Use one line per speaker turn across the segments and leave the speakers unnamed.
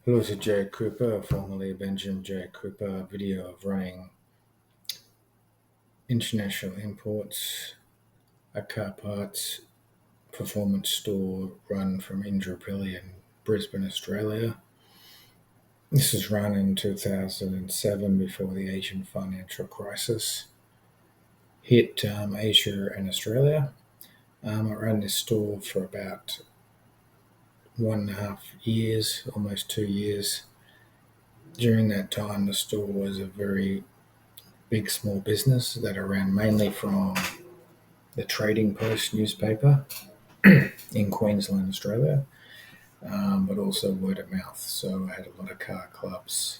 Hello, this is Jay Cooper, formerly Benjamin J. Cooper, video of running international imports, a car parts performance store run from Indooroopilly in Brisbane, Australia. This was run in 2007 before the Asian financial crisis hit Asia and Australia. I ran this store for about 1.5 years, almost 2 years. During that time, the store was a very big small business that I ran mainly from the Trading Post newspaper in Queensland, Australia, but also word of mouth. So I had a lot of car clubs,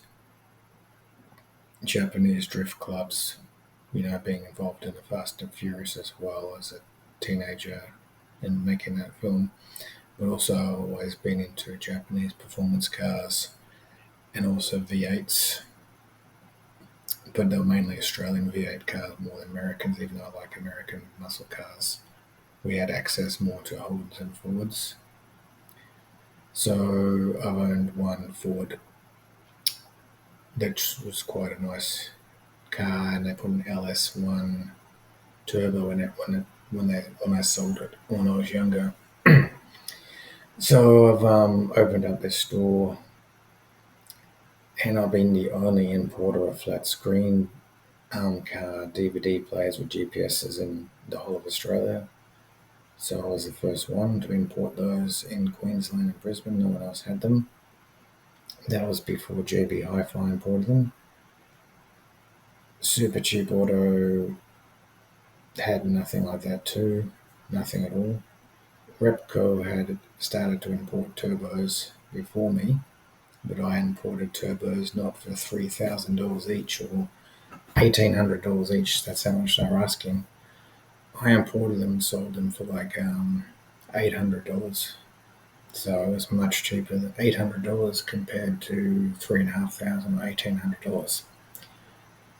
Japanese drift clubs, being involved in the Fast and Furious as well as a teenager and making that film, but also always been into Japanese performance cars and also V8s, but they were mainly Australian V8 cars more than Americans, even though I like American muscle cars. We had access more to Holdens and Fords. So I've owned one Ford that was quite a nice car, and they put an LS1 turbo in it when I sold it when I was younger. So I've opened up this store, and I've been the only importer of flat screen car DVD players with GPSs in the whole of Australia. So I was the first one to import those in Queensland and Brisbane. No one else had them. That was before JB Hi-Fi imported them. Super Cheap Auto had nothing like that too. Nothing at all. Repco had started to import turbos before me, but I imported turbos not for $3,000 each or $1,800 each. That's how much they were asking. I imported them and sold them for like $800. So it was much cheaper than $800 compared to $3,500 or $1,800.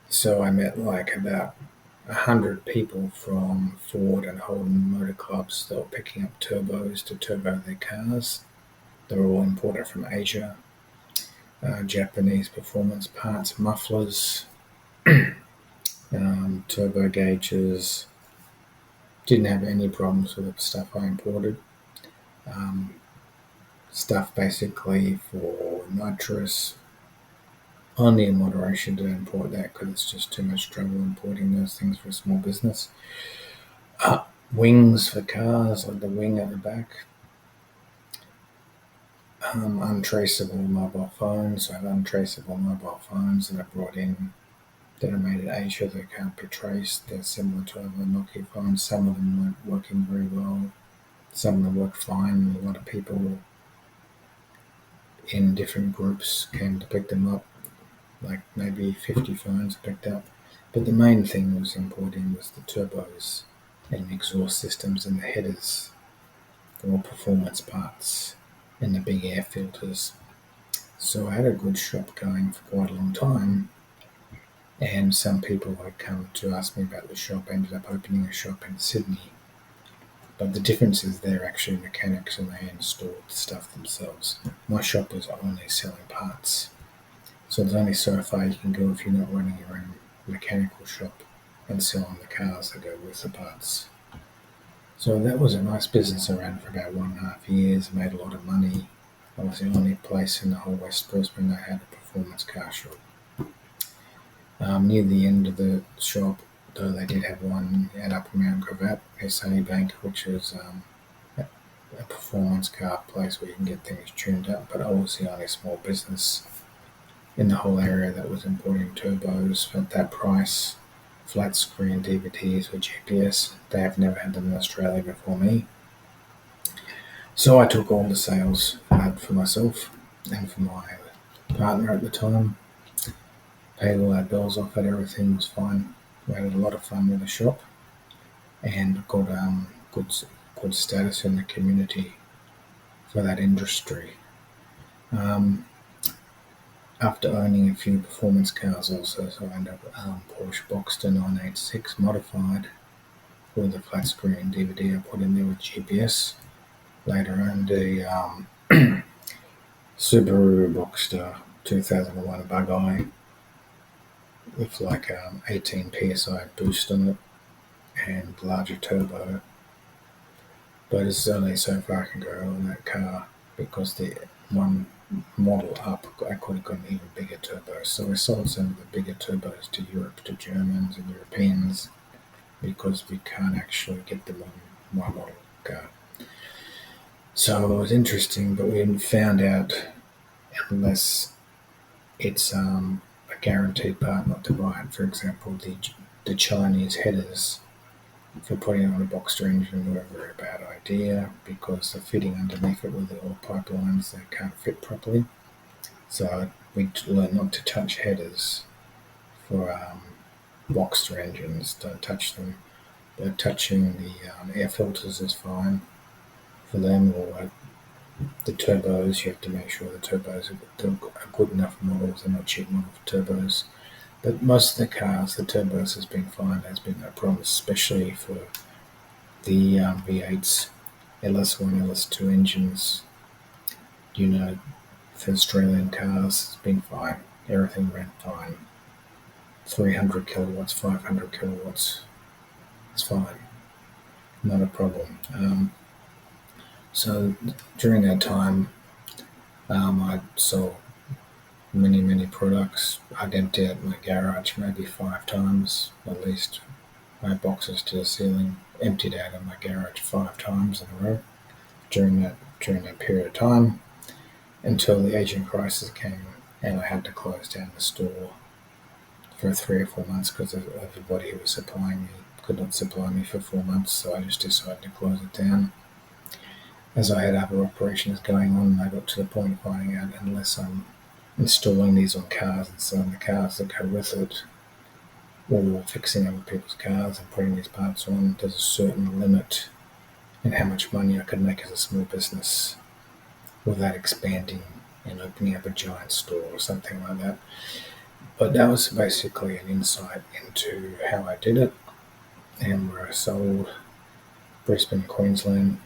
So I met like about 100 people from Ford and Holden motor clubs that were picking up turbos to turbo their cars. They were all imported from Asia. Japanese performance parts, mufflers, turbo gauges. Didn't have any problems with the stuff I imported. Stuff basically for nitrous. Only in moderation to import that because it's just too much trouble importing those things for a small business. Wings for cars, like the wing at the back. Untraceable mobile phones. I have untraceable mobile phones that I brought in that are made in Asia that can't be traced. They're similar to other Nokia phones. Some of them weren't working very well. Some of them worked fine. A lot of people in different groups came to pick them up. Like maybe 50 phones picked up. But the main thing was importing was the turbos and exhaust systems and the headers, the more performance parts and the big air filters. So I had a good shop going for quite a long time, and some people had come to ask me about the shop. I ended up opening a shop in Sydney. But the difference is they're actually mechanics and they installed the stuff themselves. My shop was only selling parts. So there's only so far you can go if you're not running your own mechanical shop and selling the cars that go with the parts. So that was a nice business I ran for about 1.5 years, made a lot of money. I was the only place in the whole West Brisbane that had a performance car shop. Near the end of the shop, though, they did have one at Upper Mount Gravatt near Sunnybank, which is a performance car place where you can get things tuned up, but I was the only small business in the whole area that was importing turbos at that price, flat screen DVDs with GPS. They have never had them in Australia before me. So I took all the sales for myself and for my partner at the time, paid all our bills off it, everything was fine. We had a lot of fun with the shop and got good status in the community for that industry. After owning a few performance cars also, so I ended up Porsche Boxster 986 modified with a flat screen DVD I put in there with GPS. Later owned a Subaru Boxster 2001 bug eye with like 18 psi boost on it and larger turbo. But it's only so far I can go on that car because the one model up I could have got an even bigger turbo. So we sold some of the bigger turbos to Europe, to Germans and Europeans, because we can't actually get them on my model car. So it was interesting, but we found out unless it's a guaranteed part not to buy it. For example, the Chinese headers for putting on a Boxster engine were a very bad idea because the fitting underneath it with the oil pipelines, they can't fit properly. So we learned not to touch headers for Boxster engines. Don't touch them. But touching the air filters is fine for them, or the turbos. You have to make sure the turbos are good enough models. They're not cheap model turbos. But most of the cars, the turbos has been fine. There's been no problems, especially for the V8s, LS1, LS2 engines. For Australian cars, it's been fine. Everything ran fine. 300 kilowatts, 500 kilowatts, it's fine. Not a problem. So during that time, I saw many products. I'd empty out my garage maybe 5 times, at least. My boxes to the ceiling, emptied out of my garage 5 times in a row during that period of time, until the Asian crisis came and I had to close down the store for 3 or 4 months because everybody who was supplying me could not supply me for 4 months. So I just decided to close it down. As I had other operations going on, I got to the point of finding out unless I'm installing these on cars and selling the cars that go with it, or fixing other people's cars and putting these parts on, there's a certain limit in how much money I could make as a small business without expanding and opening up a giant store or something like that. But that was basically an insight into how I did it and where I sold Brisbane, Queensland,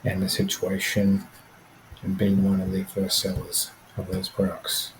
and the situation, and being one of the first sellers of those products.